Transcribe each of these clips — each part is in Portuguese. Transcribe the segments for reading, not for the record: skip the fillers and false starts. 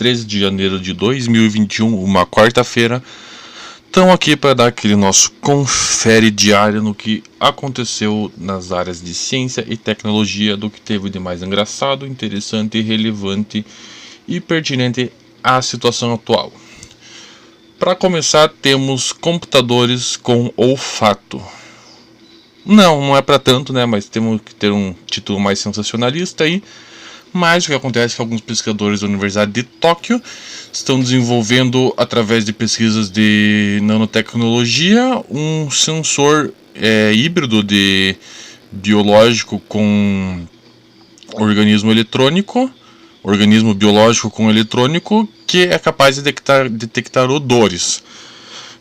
13 de janeiro de 2021, uma quarta-feira. Estamos aqui para dar aquele nosso confere diário no que aconteceu nas áreas de ciência e tecnologia, do que teve de mais engraçado, interessante, relevante e pertinente à situação atual. Para começar, temos computadores com olfato. Não é para tanto, né? Mas temos que ter um título mais sensacionalista aí. Mas o que acontece é que alguns pesquisadores da Universidade de Tóquio estão desenvolvendo, através de pesquisas de nanotecnologia, um sensor híbrido de biológico com organismo biológico com eletrônico, que é capaz de detectar odores.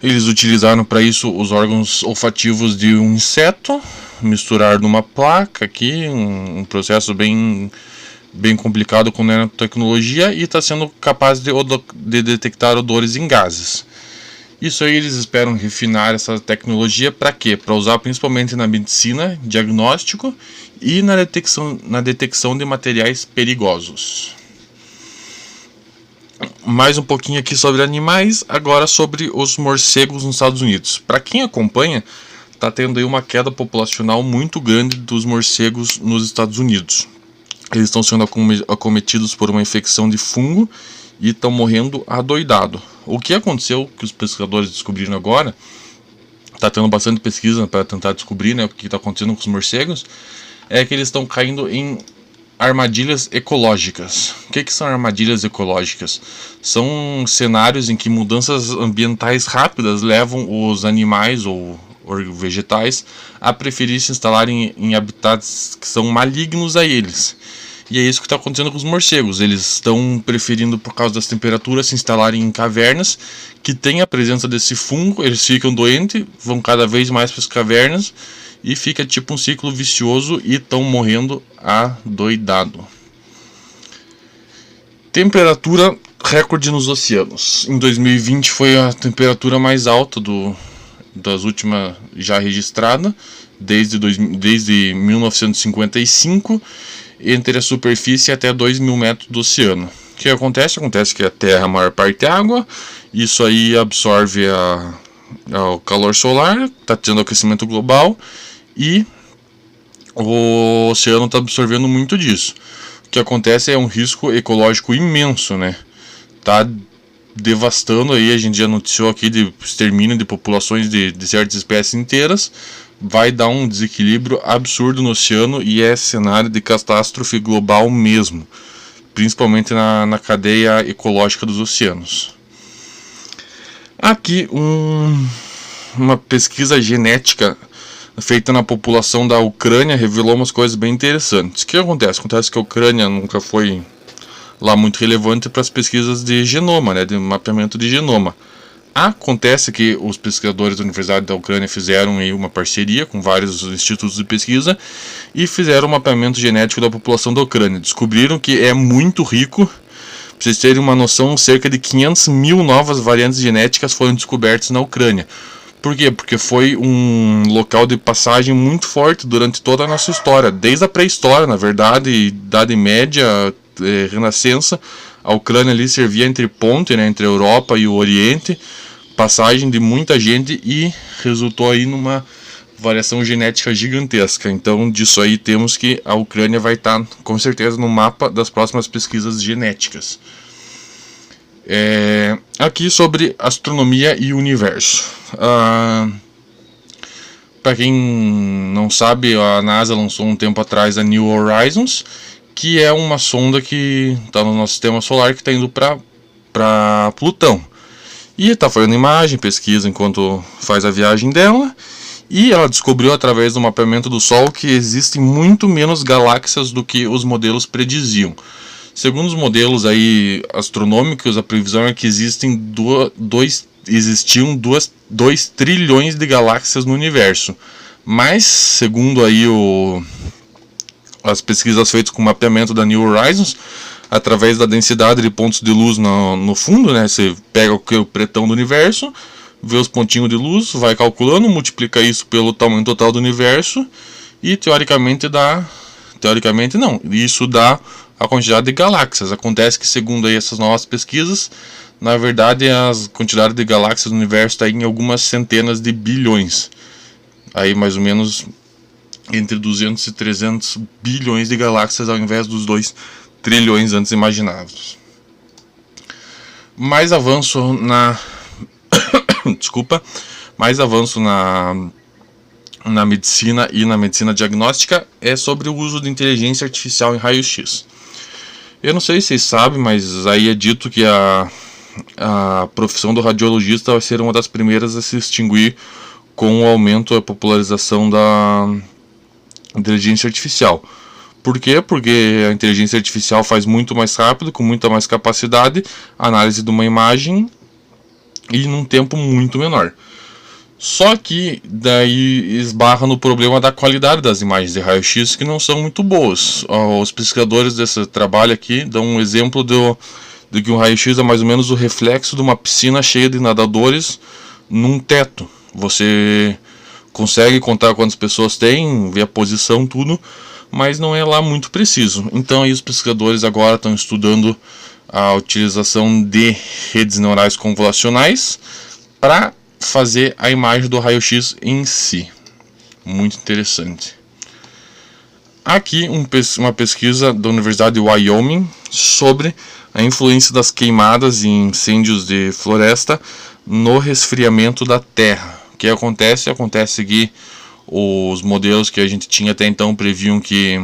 Eles utilizaram para isso os órgãos olfativos de um inseto, misturar numa placa aqui, um processo bem complicado com nanotecnologia, e está sendo capaz de detectar odores em gases. Isso aí eles esperam refinar essa tecnologia para quê? Para usar principalmente na medicina, diagnóstico e na detecção de materiais perigosos. Mais um pouquinho aqui sobre animais, agora sobre os morcegos nos Estados Unidos. Para quem acompanha, está tendo aí uma queda populacional muito grande dos morcegos nos Estados Unidos. Eles estão sendo acometidos por uma infecção de fungo e estão morrendo adoidado. O que aconteceu, que os pesquisadores descobriram agora, está tendo bastante pesquisa para tentar descobrir, né, o que está acontecendo com os morcegos, é que eles estão caindo em armadilhas ecológicas. O que são armadilhas ecológicas? São cenários em que mudanças ambientais rápidas levam os animais ou vegetais a preferir se instalarem em habitats que são malignos a eles. E é isso que está acontecendo com os morcegos. Eles estão preferindo, por causa das temperaturas, se instalarem em cavernas que têm a presença desse fungo. Eles ficam doentes, vão cada vez mais para as cavernas e fica tipo um ciclo vicioso e estão morrendo adoidado. Temperatura recorde nos oceanos. Em 2020 foi a temperatura mais alta das últimas já registrada, desde 1955, entre a superfície até 2.000 metros do oceano. O que acontece? Acontece que a Terra, a maior parte é água, isso aí absorve o calor solar, está tendo aquecimento global e o oceano está absorvendo muito disso. O que acontece é um risco ecológico imenso, né? Tá devastando aí, a gente já noticiou aqui de extermínio de populações de certas espécies inteiras. Vai dar um desequilíbrio absurdo no oceano e é cenário de catástrofe global mesmo, principalmente na cadeia ecológica dos oceanos. Aqui uma pesquisa genética feita na população da Ucrânia revelou umas coisas bem interessantes. O que acontece? Acontece que a Ucrânia nunca foi lá muito relevante para as pesquisas de genoma, né, de mapeamento de genoma. Acontece que os pesquisadores da Universidade da Ucrânia fizeram aí uma parceria com vários institutos de pesquisa e fizeram um mapeamento genético da população da Ucrânia. Descobriram que é muito rico. Para vocês terem uma noção, cerca de 500 mil novas variantes genéticas foram descobertas na Ucrânia. Por quê? Porque foi um local de passagem muito forte durante toda a nossa história, desde a pré-história, na verdade, Idade Média, Renascença. A Ucrânia ali servia entre ponte, né, entre a Europa e o Oriente, passagem de muita gente, e resultou aí numa variação genética gigantesca. Então, disso aí temos que a Ucrânia vai estar com certeza no mapa das próximas pesquisas genéticas. Aqui sobre astronomia e universo. Para quem não sabe, a NASA lançou um tempo atrás a New Horizons, que é uma sonda que está no nosso sistema solar, que está indo para Plutão. E está fazendo imagem, pesquisa enquanto faz a viagem dela. E ela descobriu, através do mapeamento do Sol, que existem muito menos galáxias do que os modelos prediziam. Segundo os modelos aí astronômicos, a previsão é que existiam 2 trilhões de galáxias no universo. Mas, segundo aí as pesquisas feitas com o mapeamento da New Horizons, através da densidade de pontos de luz no fundo, né? Você pega o pretão do universo, vê os pontinhos de luz, vai calculando, multiplica isso pelo tamanho total do universo e teoricamente não, isso dá a quantidade de galáxias. Acontece que, segundo aí essas novas pesquisas, na verdade a quantidade de galáxias do universo está em algumas centenas de bilhões. Aí mais ou menos entre 200 e 300 bilhões de galáxias ao invés dos 2 trilhões antes imaginados. Mais avanço na mais avanço na medicina e na medicina diagnóstica é sobre o uso de inteligência artificial em raio-x. Eu não sei se vocês sabem, mas aí é dito que a profissão do radiologista vai ser uma das primeiras a se extinguir com o aumento e a popularização da inteligência artificial. Por quê? Porque a inteligência artificial faz muito mais rápido, com muita mais capacidade, análise de uma imagem e num tempo muito menor. Só que daí esbarra no problema da qualidade das imagens de raio-x, que não são muito boas. Os pesquisadores desse trabalho aqui dão um exemplo de que um raio-x é mais ou menos o reflexo de uma piscina cheia de nadadores num teto. Você consegue contar quantas pessoas tem, ver a posição, tudo, mas não é lá muito preciso. Então aí os pesquisadores agora estão estudando a utilização de redes neurais convolucionais para fazer a imagem do raio-x em si. Muito interessante. Aqui uma pesquisa da Universidade de Wyoming sobre a influência das queimadas e incêndios de floresta no resfriamento da Terra. O que acontece? Acontece que os modelos que a gente tinha até então previam que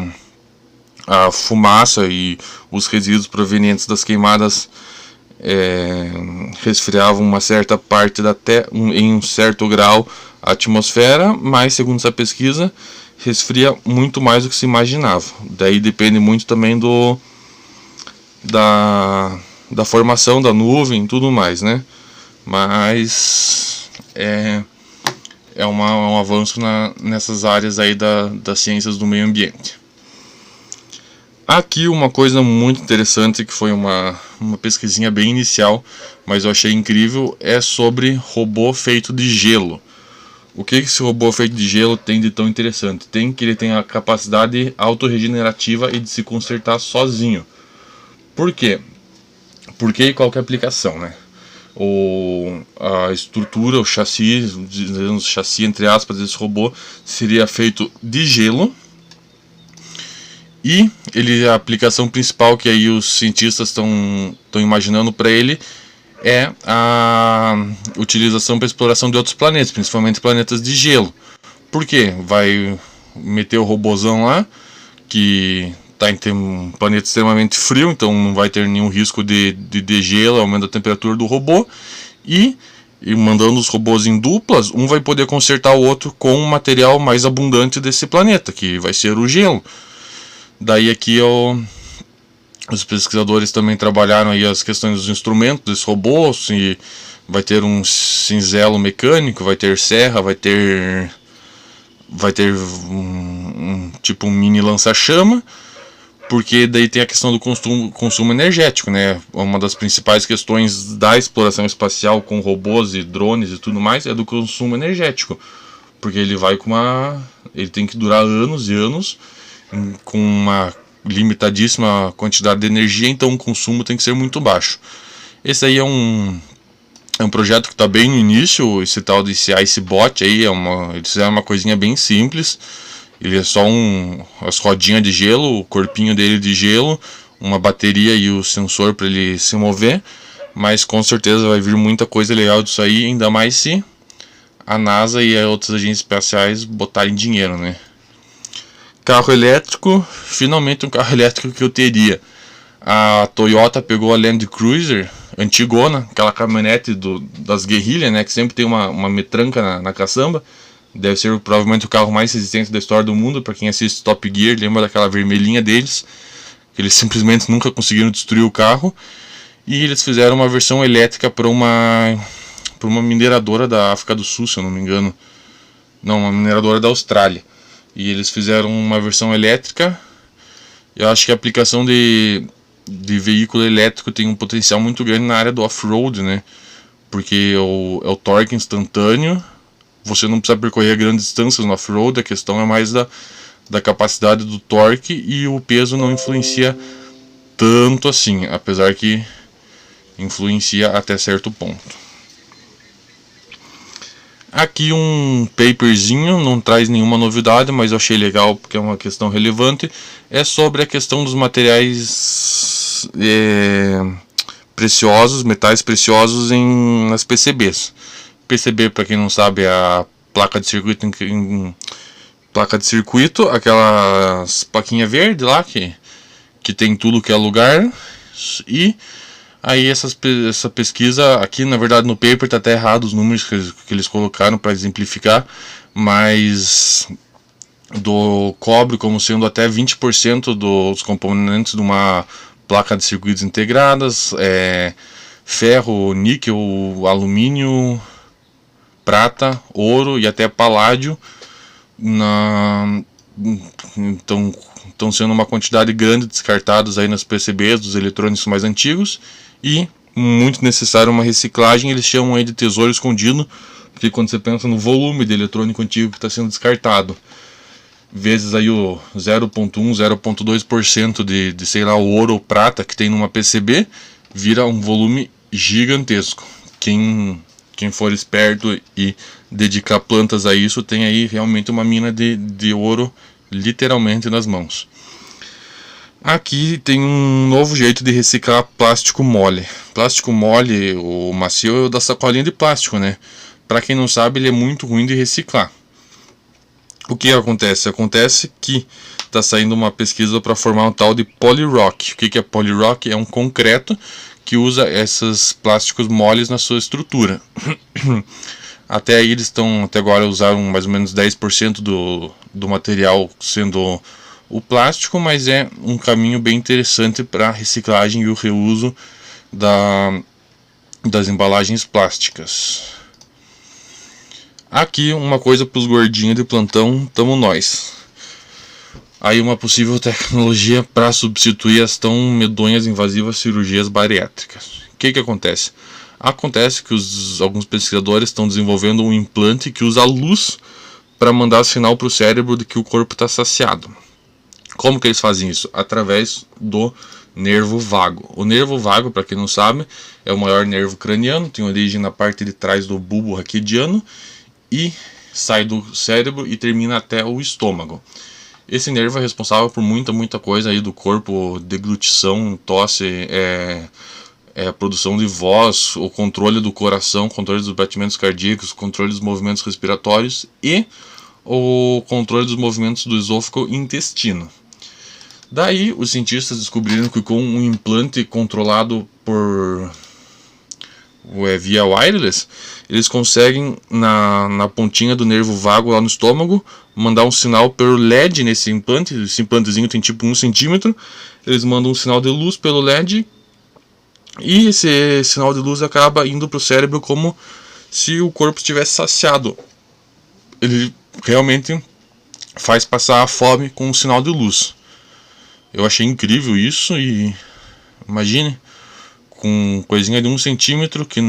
a fumaça e os resíduos provenientes das queimadas resfriavam uma certa parte da Terra, em um certo grau, a atmosfera, mas segundo essa pesquisa resfria muito mais do que se imaginava. Daí depende muito também da formação da nuvem e tudo mais, né? Mas um avanço nessas áreas aí das ciências do meio ambiente. Aqui uma coisa muito interessante, que foi uma pesquisinha bem inicial, mas eu achei incrível, é sobre robô feito de gelo. O que esse robô feito de gelo tem de tão interessante? Ele tem a capacidade autorregenerativa e de se consertar sozinho. Por quê? Porque qual que é a aplicação, né? A estrutura, o chassi entre aspas desse robô seria feito de gelo. E a aplicação principal que aí os cientistas estão imaginando para ele é a utilização para exploração de outros planetas, principalmente planetas de gelo. Por quê? Vai meter o robôzão lá, que está em um planeta extremamente frio, então não vai ter nenhum risco de degelo, aumento da temperatura do robô, e mandando os robôs em duplas, um vai poder consertar o outro com um material mais abundante desse planeta, que vai ser o gelo. Daí aqui os pesquisadores também trabalharam aí as questões dos instrumentos desse robô, e vai ter um cinzelo mecânico, vai ter serra, vai ter tipo um mini lança-chama, porque daí tem a questão do consumo energético, né? Uma das principais questões da exploração espacial com robôs e drones e tudo mais é do consumo energético, porque ele tem que durar anos e anos com uma limitadíssima quantidade de energia, então o consumo tem que ser muito baixo. Esse aí é um projeto que está bem no início, esse tal desse IceBot aí, eles fizeram uma coisinha bem simples. Ele é só as rodinhas de gelo, o corpinho dele de gelo, uma bateria e o sensor para ele se mover, mas com certeza vai vir muita coisa legal disso aí, ainda mais se a NASA e as outras agências espaciais botarem dinheiro, né? Carro elétrico, finalmente um carro elétrico que eu teria. A Toyota pegou a Land Cruiser antigona, aquela caminhonete das guerrilhas, né, que sempre tem uma metranca na caçamba. Deve ser provavelmente o carro mais resistente da história do mundo. Para quem assiste Top Gear, lembra daquela vermelhinha deles, que eles simplesmente nunca conseguiram destruir o carro. E eles fizeram uma versão elétrica para uma mineradora da África do Sul, se eu não me engano. Não, uma mineradora da Austrália. E eles fizeram uma versão elétrica. Eu acho que a aplicação de veículo elétrico tem um potencial muito grande na área do off-road, né? Porque é o torque instantâneo. Você não precisa percorrer grandes distâncias no off-road. A questão é mais da capacidade do torque, e o peso não influencia tanto assim, apesar que influencia até certo ponto. Aqui um paperzinho, não traz nenhuma novidade, mas eu achei legal porque é uma questão relevante. É sobre a questão dos materiais preciosos, metais preciosos nas PCBs. PCB, para quem não sabe, é a placa de circuito, aquelas plaquinha verde lá que tem tudo que é lugar. E aí essa pesquisa aqui, na verdade no paper está até errado os números que eles colocaram para exemplificar, mas do cobre como sendo até 20% dos componentes de uma placa de circuitos integradas, ferro, níquel, alumínio, prata, ouro e até paládio estão sendo uma quantidade grande descartados aí nas PCBs dos eletrônicos mais antigos, e muito necessário uma reciclagem. Eles chamam aí de tesouro escondido, porque quando você pensa no volume de eletrônico antigo que está sendo descartado, vezes aí o 0,1, 0,2% de sei lá, o ouro ou prata que tem numa PCB, vira um volume gigantesco. Quem for esperto e dedicar plantas a isso, tem aí realmente uma mina de ouro literalmente nas mãos. Aqui tem um novo jeito de reciclar plástico mole. Plástico mole, o macio, é o da sacolinha de plástico, né? Para quem não sabe, ele é muito ruim de reciclar. O que acontece? Acontece que está saindo uma pesquisa para formar um tal de polyrock. O que é polyrock? É um concreto que usa esses plásticos moles na sua estrutura. Até aí eles até agora usaram mais ou menos 10% do material sendo o plástico, mas é um caminho bem interessante para a reciclagem e o reuso das embalagens plásticas. Aqui uma coisa para os gordinhos de plantão, tamo nós. Aí uma possível tecnologia para substituir as tão medonhas invasivas cirurgias bariátricas. O que acontece? Acontece que alguns pesquisadores estão desenvolvendo um implante que usa luz para mandar sinal para o cérebro de que o corpo está saciado. Como que eles fazem isso? Através do nervo vago. O nervo vago, para quem não sabe, é o maior nervo craniano, tem origem na parte de trás do bulbo raquidiano e sai do cérebro e termina até o estômago. Esse nervo é responsável por muita coisa aí do corpo: deglutição, tosse, a produção de voz, o controle do coração, controle dos batimentos cardíacos, controle dos movimentos respiratórios e o controle dos movimentos do esôfago e intestino. Daí os cientistas descobriram que com um implante controlado via wireless, eles conseguem na pontinha do nervo vago lá no estômago mandar um sinal pelo LED nesse implante. Esse implantezinho tem tipo 1 centímetro. Eles mandam um sinal de luz pelo LED e esse sinal de luz acaba indo para o cérebro como se o corpo estivesse saciado. Ele realmente faz passar a fome com um sinal de luz. Eu achei incrível isso. E imagine, com coisinha de 1 centímetro, que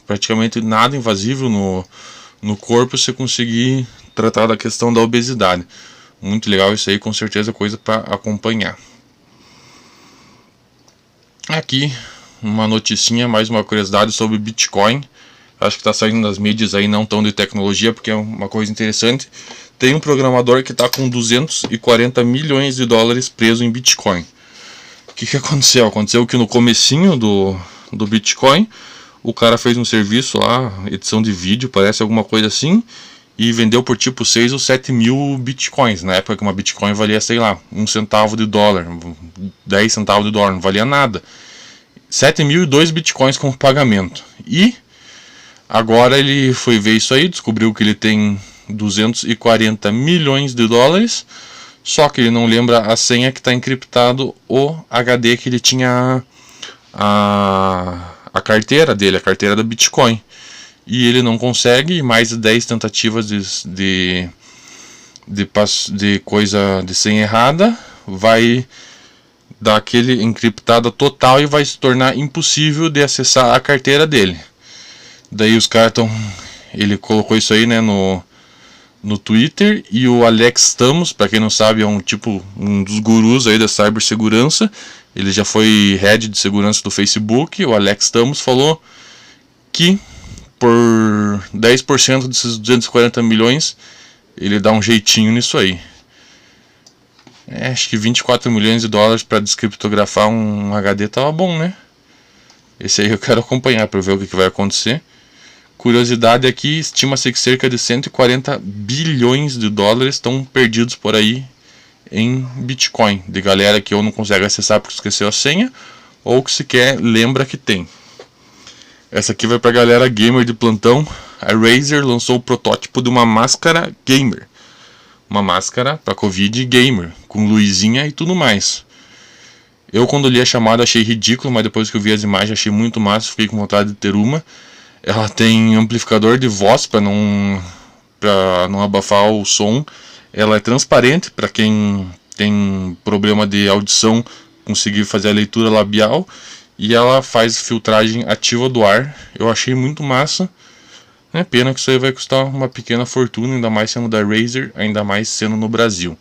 praticamente nada invasivo no corpo, você conseguir tratar da questão da obesidade. Muito legal isso aí, com certeza coisa para acompanhar. Aqui uma noticinha, mais uma curiosidade sobre Bitcoin. Acho que está saindo nas mídias aí, não tão de tecnologia, porque é uma coisa interessante. Tem um programador que está com 240 milhões de dólares preso em Bitcoin. O que aconteceu? Aconteceu que no comecinho do Bitcoin, o cara fez um serviço lá, edição de vídeo, parece alguma coisa assim, e vendeu por tipo 6 ou 7 mil Bitcoins. Na época que uma Bitcoin valia, sei lá, 1 centavo de dólar, 10 centavos de dólar, não valia nada. 7.002 Bitcoins como pagamento. E agora ele foi ver isso aí, descobriu que ele tem 240 milhões de dólares, só que ele não lembra a senha que está encriptado o HD que ele tinha, a carteira dele, a carteira da Bitcoin. E ele não consegue, mais de 10 tentativas de coisa de senha errada, vai dar aquele encriptada total e vai se tornar impossível de acessar a carteira dele. Daí os caras ele colocou isso aí, né, no Twitter, e o Alex Stamos, para quem não sabe, é um dos gurus aí da cibersegurança. Ele já foi head de segurança do Facebook. O Alex Stamos falou que por 10% desses 240 milhões ele dá um jeitinho nisso aí. Acho que 24 milhões de dólares para descriptografar um HD tava bom, né? Esse aí eu quero acompanhar para ver o que vai acontecer. Curiosidade aqui, estima-se que cerca de 140 bilhões de dólares estão perdidos por aí em Bitcoin, de galera que ou não consegue acessar porque esqueceu a senha, ou que sequer lembra que tem. Essa aqui vai pra galera gamer de plantão. A Razer lançou o protótipo de uma máscara gamer. Uma máscara para Covid gamer, com luzinha e tudo mais. Eu, quando li a chamada, achei ridículo, mas depois que eu vi as imagens achei muito massa, fiquei com vontade de ter uma. Ela tem amplificador de voz para não abafar o som. Ela é transparente para quem tem problema de audição conseguir fazer a leitura labial. E ela faz filtragem ativa do ar. Eu achei muito massa. É pena que isso aí vai custar uma pequena fortuna, ainda mais sendo da Razer, ainda mais sendo no Brasil.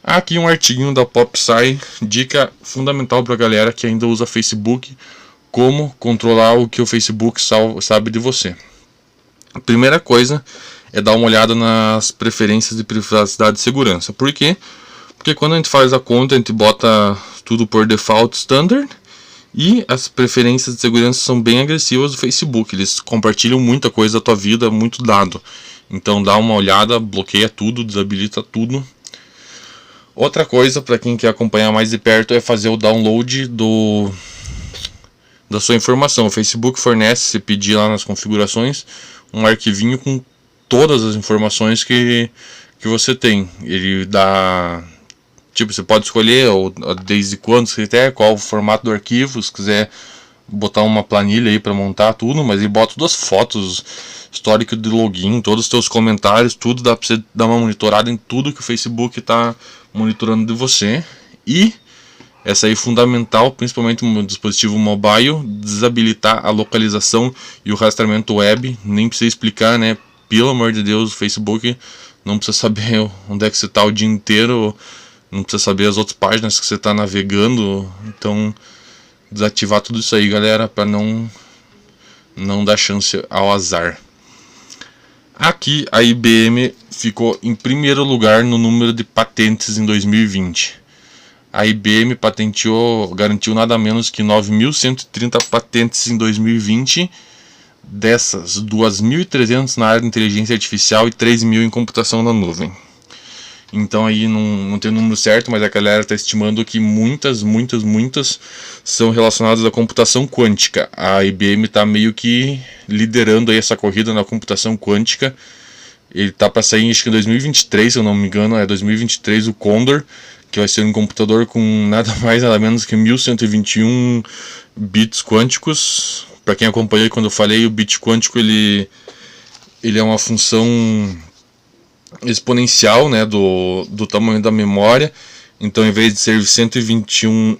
Aqui um artiguinho da PopSci, dica fundamental para a galera que ainda usa Facebook. Como controlar o que o Facebook sabe de você. A primeira coisa é dar uma olhada nas preferências de privacidade e segurança. Por quê? Porque quando a gente faz a conta, a gente bota tudo por default standard. E as preferências de segurança são bem agressivas do Facebook. Eles compartilham muita coisa da tua vida, muito dado. Então dá uma olhada, bloqueia tudo, desabilita tudo. Outra coisa para quem quer acompanhar mais de perto é fazer o download da sua informação. O Facebook fornece, se pedir lá nas configurações, um arquivinho com todas as informações que você tem. Ele dá, você pode escolher desde quando você quer, qual o formato do arquivo, se quiser botar uma planilha aí para montar tudo, mas ele bota todas as fotos, histórico de login, todos os teus comentários, tudo, dá para você dar uma monitorada em tudo que o Facebook está monitorando de você. E essa aí é fundamental, principalmente no dispositivo mobile, desabilitar a localização e o rastreamento web. Nem precisa explicar, né? Pelo amor de Deus, o Facebook não precisa saber onde é que você está o dia inteiro, não precisa saber as outras páginas que você está navegando. Então, desativar tudo isso aí, galera, para não dar chance ao azar. Aqui a IBM ficou em primeiro lugar no número de patentes em 2020. A IBM garantiu nada menos que 9.130 patentes em 2020, dessas 2.300 na área de inteligência artificial e 3.000 em computação na nuvem. Então aí não tem o número certo, mas a galera está estimando que muitas são relacionadas à computação quântica. A IBM está meio que liderando aí essa corrida na computação quântica. Ele está para sair, acho que em 2023, se eu não me engano, é 2023 o Condor, que vai ser um computador com nada mais nada menos que 1121 bits quânticos. Para quem acompanhou quando eu falei, o bit quântico ele é uma função exponencial, né, do tamanho da memória. Então, em vez de ser 1121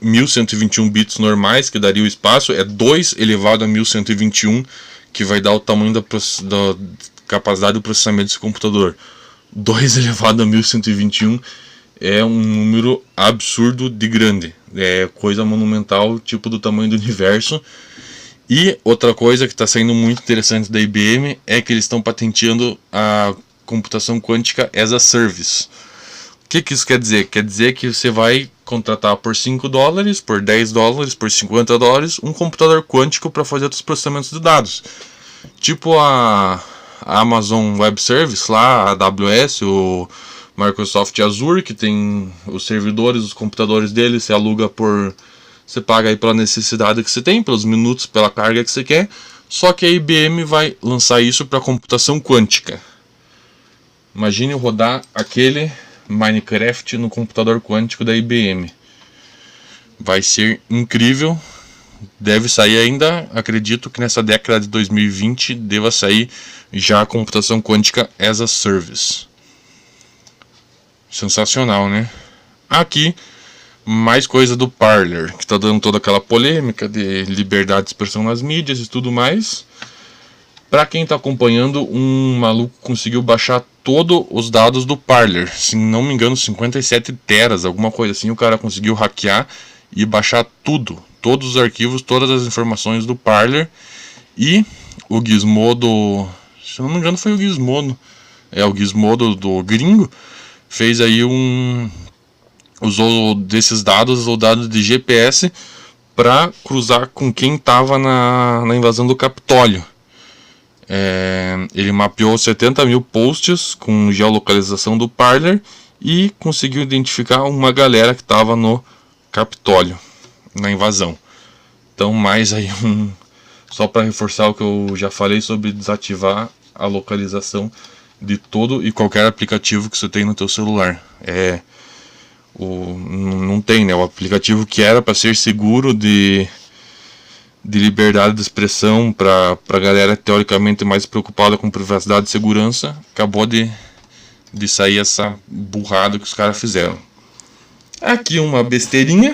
bits normais, que daria o espaço, é 2 elevado a 1121, que vai dar o tamanho da capacidade do processamento desse computador. 2 elevado a 1121 é um número absurdo de grande. É coisa monumental, tipo do tamanho do universo. E outra coisa que está saindo muito interessante da IBM é que eles estão patenteando a computação quântica as a service. O que isso quer dizer? Quer dizer que você vai contratar por $5, por $10, por $50 um computador quântico para fazer os processamentos de dados. Tipo a Amazon Web Service, lá, a AWS, o Microsoft Azure, que tem os servidores, os computadores deles, você aluga você paga aí pela necessidade que você tem, pelos minutos, pela carga que você quer. Só que a IBM vai lançar isso para computação quântica. Imagine rodar aquele Minecraft no computador quântico da IBM. Vai ser incrível. Deve sair ainda, acredito que nessa década de 2020 deva sair já a computação quântica as a service. Sensacional, né? Aqui, mais coisa do Parler, que está dando toda aquela polêmica de liberdade de expressão nas mídias e tudo mais. Para quem está acompanhando, um maluco conseguiu baixar todos os dados do Parler. Se não me engano, 57 teras, alguma coisa assim. O cara conseguiu hackear e baixar tudo. Todos os arquivos, todas as informações do Parler. E o Gizmodo, se não me engano foi o Gizmodo. O Gizmodo do gringo. Fez aí usou desses dados, ou dados de GPS, para cruzar com quem estava na invasão do Capitólio. Ele mapeou 70 mil posts com geolocalização do Parler e conseguiu identificar uma galera que estava no Capitólio, na invasão. Então, mais aí só para reforçar o que eu já falei sobre desativar a localização de todo e qualquer aplicativo que você tem no teu celular. Não tem, né? O aplicativo que era para ser seguro de liberdade de expressão para a galera teoricamente mais preocupada com privacidade e segurança, acabou de sair essa burrada que os caras fizeram. Aqui uma besteirinha.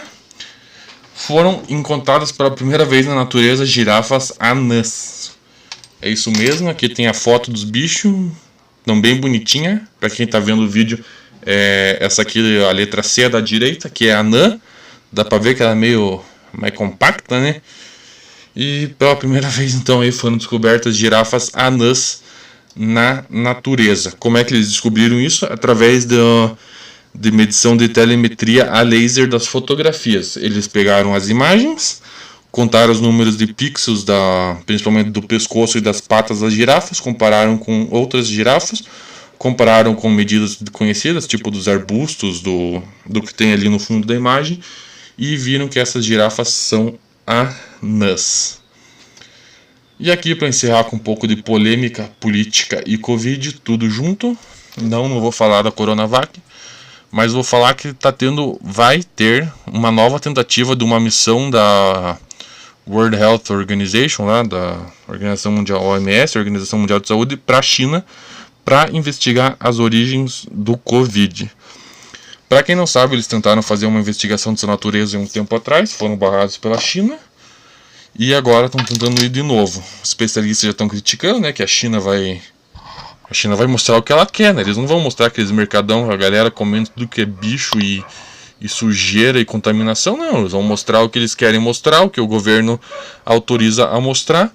Foram encontradas pela primeira vez na natureza girafas anãs. É isso mesmo, aqui tem a foto dos bichos, tão bem bonitinha. Para quem está vendo o vídeo, essa aqui, a letra C da direita, que é anã. Dá para ver que ela é meio mais compacta, né? E pela primeira vez então aí foram descobertas girafas anãs na natureza. Como é que eles descobriram isso? Através de medição de telemetria a laser das fotografias. Eles pegaram as imagens, contaram os números de pixels, principalmente do pescoço e das patas das girafas, compararam com outras girafas, compararam com medidas conhecidas, tipo dos arbustos, do que tem ali no fundo da imagem, e viram que essas girafas são anãs. E aqui, para encerrar com um pouco de polêmica, política e Covid, tudo junto, não vou falar da Coronavac, mas vou falar que vai ter uma nova tentativa de uma missão da World Health Organization, lá, da Organização Mundial, OMS, Organização Mundial de Saúde, para a China, para investigar as origens do Covid. Para quem não sabe, eles tentaram fazer uma investigação dessa natureza um tempo atrás, foram barrados pela China, e agora estão tentando ir de novo. Os especialistas já estão criticando, né, que a China vai mostrar o que ela quer, né? Eles não vão mostrar aqueles mercadão, a galera comendo tudo que é bicho e sujeira e contaminação, não. Eles vão mostrar o que eles querem mostrar, o que o governo autoriza a mostrar.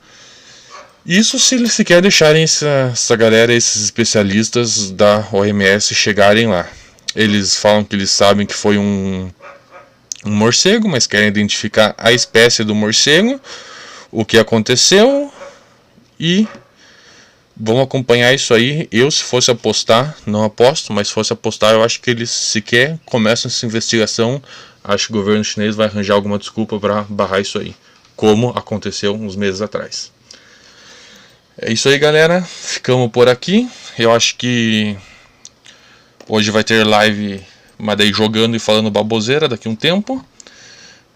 Isso se eles sequer deixarem essa galera, esses especialistas da OMS chegarem lá. Eles falam que eles sabem que foi um morcego, mas querem identificar a espécie do morcego, o que aconteceu e vamos acompanhar isso aí. Eu, se fosse apostar, não aposto, mas se fosse apostar, eu acho que eles sequer começam essa investigação. Acho que o governo chinês vai arranjar alguma desculpa para barrar isso aí, como aconteceu uns meses atrás. É isso aí, galera. Ficamos por aqui. Eu acho que hoje vai ter live, mas daí jogando e falando baboseira daqui a um tempo.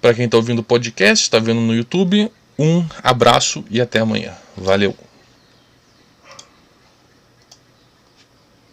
Para quem está ouvindo o podcast, está vendo no YouTube, um abraço e até amanhã. Valeu!